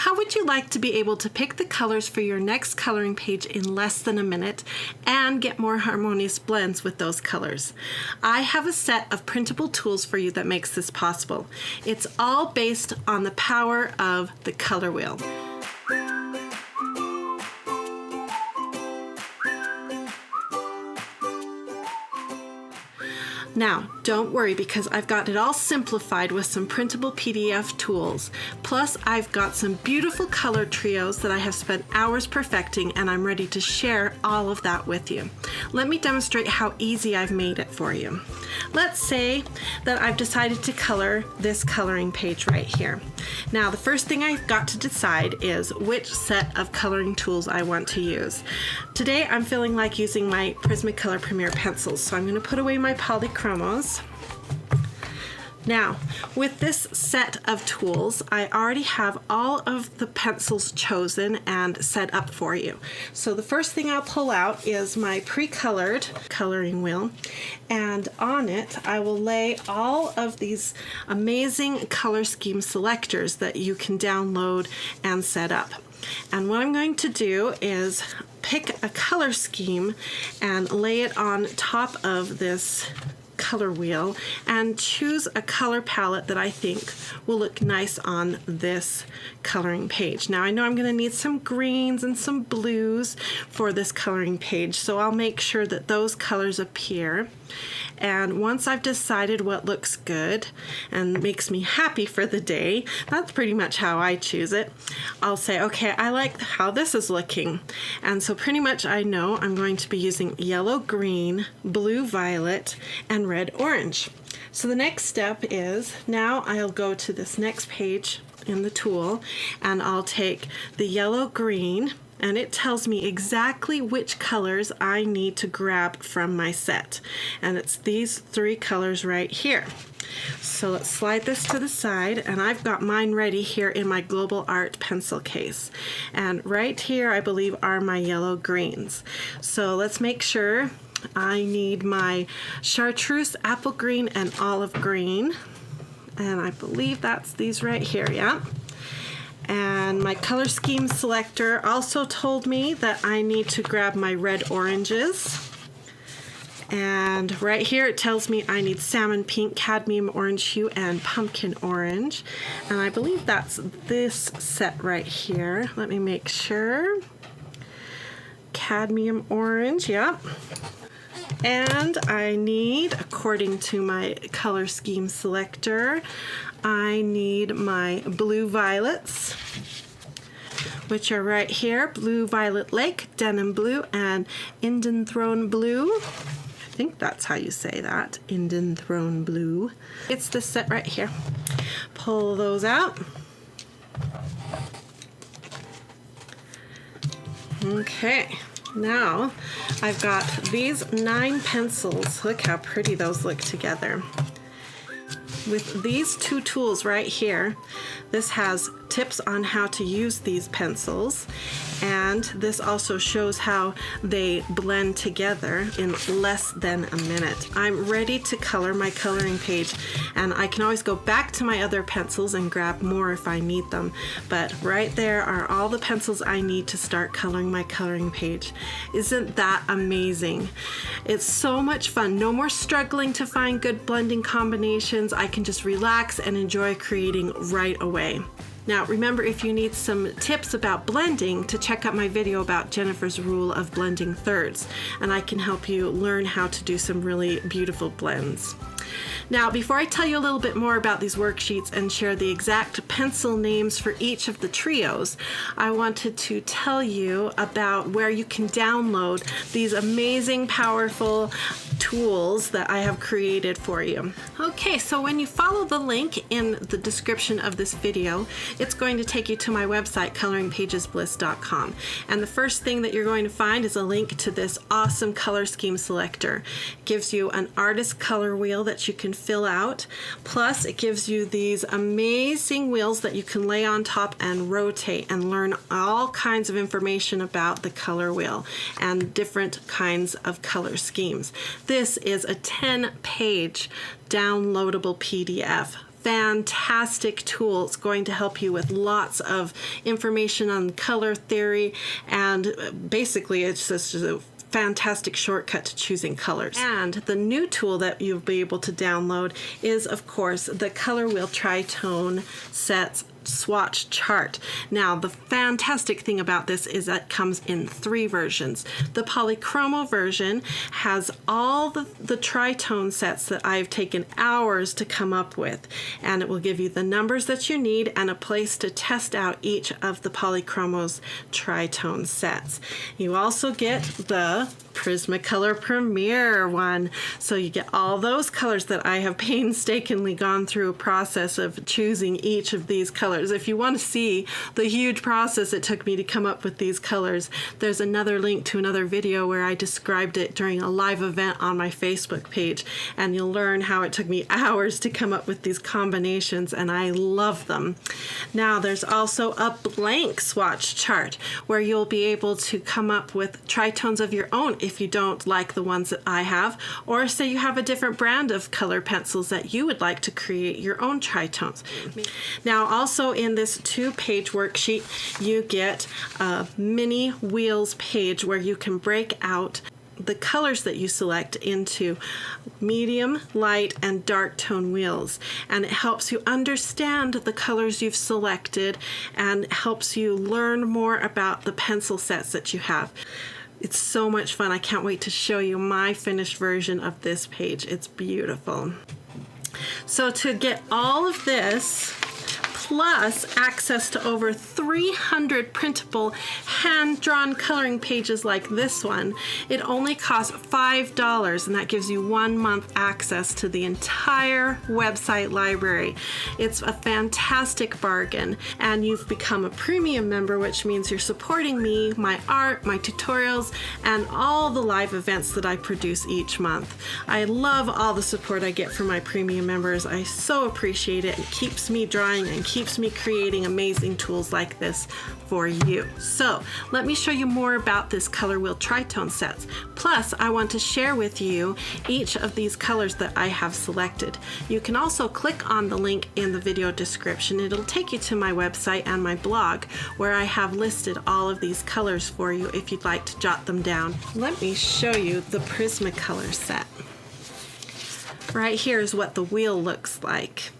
how would you like to be able to pick the colors for your next coloring page in less than a minute and get more harmonious blends with those colors? I have a set of printable tools for you that makes this possible. It's all based on the power of the color wheel. Now, don't worry because I've got it all simplified with some printable PDF tools. Plus, I've got some beautiful color trios that I have spent hours perfecting, and I'm ready to share all of that with you. Let me demonstrate how easy I've made it for you. Let's say that I've decided to color this coloring page right here. Now, the first thing I've got to decide is which set of coloring tools I want to use. Today, I'm feeling like using my Prismacolor Premier pencils, so I'm going to put away my polychromos. Now, with this set of tools, I already have all of the pencils chosen and set up for you. So the first thing I'll pull out is my pre-colored coloring wheel, and on it I will lay all of these amazing color scheme selectors that you can download and set up. And what I'm going to do is pick a color scheme and lay it on top of this color wheel and choose a color palette that I think will look nice on this coloring page. Now I know I'm going to need some greens and some blues for this coloring page, so I'll make sure that those colors appear. And once I've decided what looks good and makes me happy for the day, that's pretty much how I choose it, I'll say, okay, I like how this is looking. And so pretty much I know I'm going to be using yellow, green, blue, violet, and red, orange. So the next step is now I'll go to this next page in the tool and I'll take the yellow, green, and it tells me exactly which colors I need to grab from my set. And it's these three colors right here. So let's slide this to the side, and I've got mine ready here in my Global Art pencil case. And right here I believe are my yellow greens. So let's make sure I need my chartreuse, apple green, and olive green. And I believe that's these right here, yeah. And my Color Scheme Selector also told me that I need to grab my red oranges. And right here it tells me I need salmon pink, cadmium orange hue, and pumpkin orange. And I believe that's this set right here. Let me make sure. Cadmium orange, yep. And I need, according to my Color Scheme Selector, I need my blue violets, which are right here. Blue Violet Lake, Denim Blue, and Indian Throne Blue. I think that's how you say that, Indian Throne Blue. It's this set right here. Pull those out. Okay. Now I've got these 9 pencils. Look how pretty those look together. With these 2 tools right here, this has tips on how to use these pencils, and this also shows how they blend together in less than a minute. I'm ready to color my coloring page, and I can always go back to my other pencils and grab more if I need them, but right there are all the pencils I need to start coloring my coloring page. Isn't that amazing? It's so much fun. No more struggling to find good blending combinations. I can just relax and enjoy creating right away. Now remember, if you need some tips about blending, to check out my video about Jennifer's rule of blending thirds, and I can help you learn how to do some really beautiful blends. Now, before I tell you a little bit more about these worksheets and share the exact pencil names for each of the trios, I wanted to tell you about where you can download these amazing, powerful tools that I have created for you. Okay, so when you follow the link in the description of this video, it's going to take you to my website, coloringpagesbliss.com. And the first thing that you're going to find is a link to this awesome color scheme selector. It gives you an artist color wheel that you can fill out. Plus, it gives you these amazing wheels that you can lay on top and rotate and learn all kinds of information about the color wheel and different kinds of color schemes. This is a 10-page downloadable PDF fantastic tool. It's going to help you with lots of information on color theory, and basically it's just a fantastic shortcut to choosing colors. And the new tool that you'll be able to download is, of course, the Color Wheel Tri-Tone Sets swatch chart. Now, the fantastic thing about this is that it comes in 3 versions. The polychromo version has all the tritone sets that I've taken hours to come up with, and it will give you the numbers that you need and a place to test out each of the polychromo's tritone sets. You also get the Prismacolor Premier one, so you get all those colors that I have painstakingly gone through a process of choosing each of these colors. If you want to see the huge process it took me to come up with these colors, there's another link to another video where I described it during a live event on my Facebook page, and you'll learn how it took me hours to come up with these combinations, and I love them. Now, there's also a blank swatch chart where you'll be able to come up with tritones of your own if you don't like the ones that I have, or say you have a different brand of color pencils that you would like to create your own tritones. Now, also in this 2-page worksheet, you get a mini wheels page where you can break out the colors that you select into medium, light, and dark tone wheels, and it helps you understand the colors you've selected and helps you learn more about the pencil sets that you have. It's so much fun. I can't wait to show you my finished version of this page. It's beautiful. So to get all of this, plus access to over 300 printable hand-drawn coloring pages like this one, it only costs $5, and that gives you 1 month access to the entire website library. It's a fantastic bargain, and you've become a premium member, which means you're supporting me, my art, my tutorials, and all the live events that I produce each month. I love all the support I get from my premium members. I so appreciate it. It keeps me drawing and keeps me creating amazing tools like this for you. So let me show you more about this Color Wheel Tri-Tone sets. Plus, I want to share with you each of these colors that I have selected. You can also click on the link in the video description. It'll take you to my website and my blog where I have listed all of these colors for you if you'd like to jot them down. Let me show you the Prismacolor set. Right here is what the wheel looks like.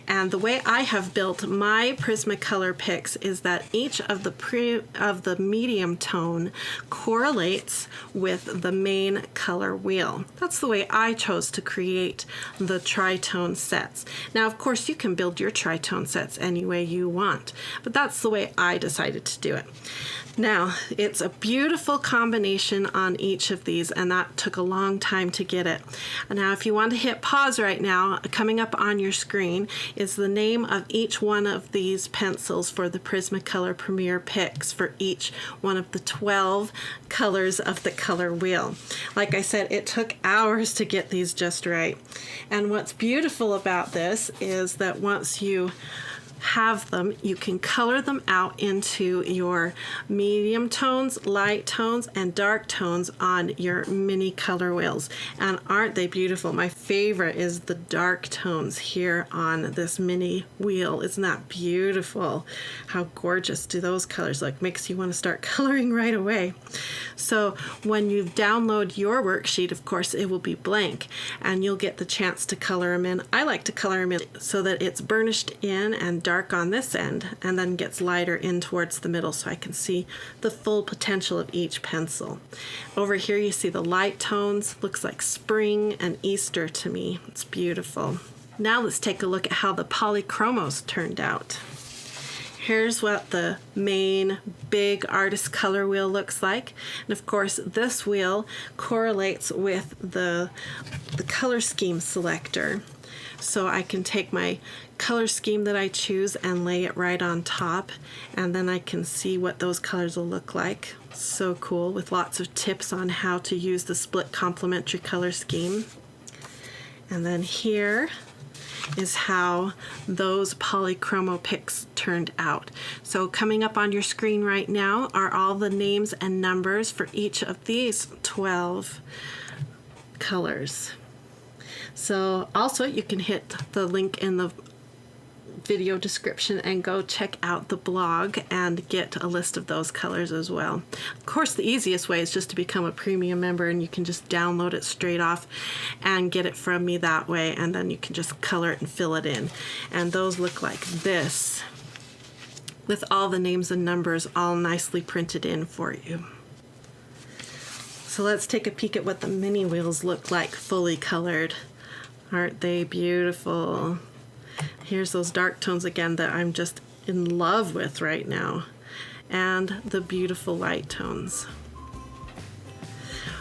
And the way I have built my Prismacolor picks is that each of the medium tone correlates with the main color wheel. That's the way I chose to create the tritone sets. Now, of course, you can build your tritone sets any way you want, but that's the way I decided to do it. Now, it's a beautiful combination on each of these, and that took a long time to get it. Now, if you want to hit pause right now, coming up on your screen is the name of each one of these pencils for the Prismacolor Premier picks for each one of the 12 colors of the color wheel. Like I said, it took hours to get these just right. And what's beautiful about this is that once you have them, you can color them out into your medium tones, light tones, and dark tones on your mini color wheels. And aren't they beautiful? My favorite is the dark tones here on this mini wheel. Isn't that beautiful? How gorgeous do those colors look? Makes you want to start coloring right away. So when you download your worksheet, of course, it will be blank, and you'll get the chance to color them in. I like to color them in so that it's burnished in and dark on this end, and then gets lighter in towards the middle so I can see the full potential of each pencil. Over here you see the light tones. Looks like spring and Easter to me. It's beautiful. Now let's take a look at how the polychromos turned out. Here's what the main big artist color wheel looks like. And of course, this wheel correlates with the Color Scheme Selector. So I can take my color scheme that I choose and lay it right on top, and then I can see what those colors will look like. So cool, with lots of tips on how to use the split complementary color scheme. And then here is how those polychromo picks turned out. So coming up on your screen right now are all the names and numbers for each of these 12 colors. So also you can hit the link in the video description and go check out the blog and get a list of those colors as well. Of course, the easiest way is just to become a premium member, and you can just download it straight off and get it from me that way, and then you can just color it and fill it in. And those look like this, with all the names and numbers all nicely printed in for you. So let's take a peek at what the mini wheels look like fully colored. Aren't they beautiful? Here's those dark tones again that I'm just in love with right now, and the beautiful light tones.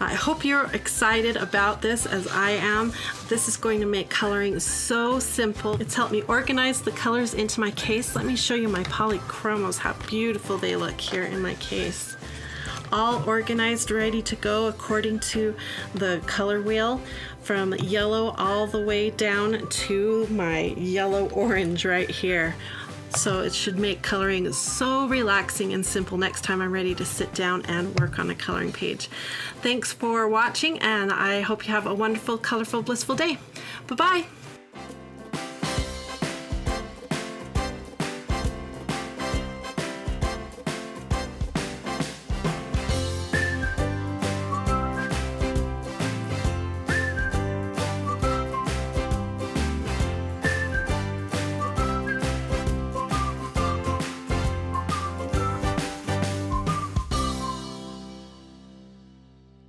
I hope you're excited about this as I am. This is going to make coloring so simple. It's helped me organize the colors into my case. Let me show you my polychromos, how beautiful they look here in my case. All organized, ready to go according to the color wheel, from yellow all the way down to my yellow orange right here. So it should make coloring so relaxing and simple next time I'm ready to sit down and work on a coloring page. Thanks for watching, and I hope you have a wonderful, colorful, blissful day. Bye-bye.